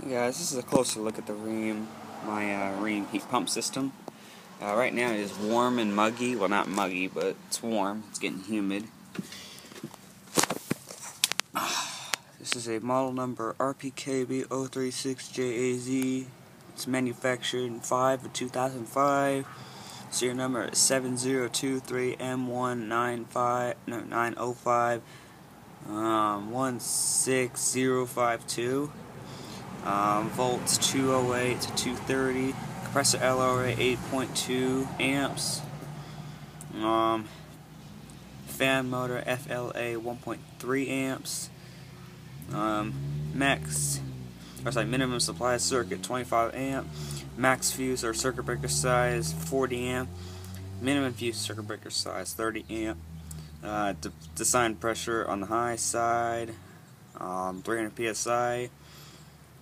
Hey guys, this is a closer look at the Rheem, my Rheem heat pump system. Right now it is warm and muggy. Well, not muggy, but it's warm. It's getting humid. This is a model number RPKB036JAZ. It's manufactured in 2005. Serial number is 7023M1905 16052. Volts 208 to 230. Compressor LRA 8.2 amps. Fan motor FLA 1.3 amps. Minimum supply circuit 25 amp. Max fuse or circuit breaker size 40 amp. Minimum fuse circuit breaker size 30 amp. Design pressure on the high side 300 psi.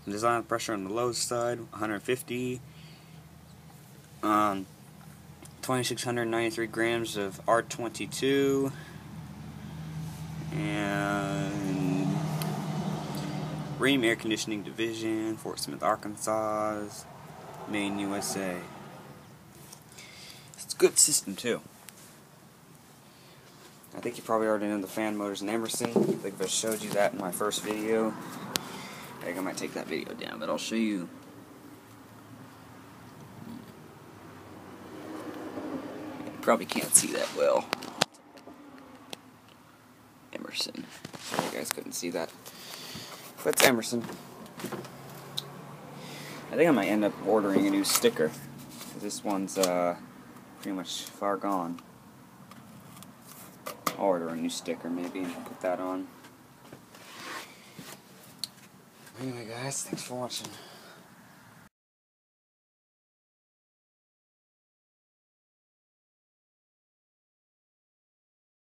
Design pressure on the low side 150. 2,693 grams of R22. And Rheem Air Conditioning Division, Fort Smith, Arkansas, Maine, USA. It's a good system too. I think you probably already know the fan motors in Emerson. I think I showed you that in my first video. I think I might take that video down, but I'll show you. You probably can't see that well. Emerson. Sorry, you guys couldn't see that. But it's Emerson. I think I might end up ordering a new sticker. This one's pretty much far gone. I'll order a new sticker maybe and put that on. Anyway guys, thanks for watching.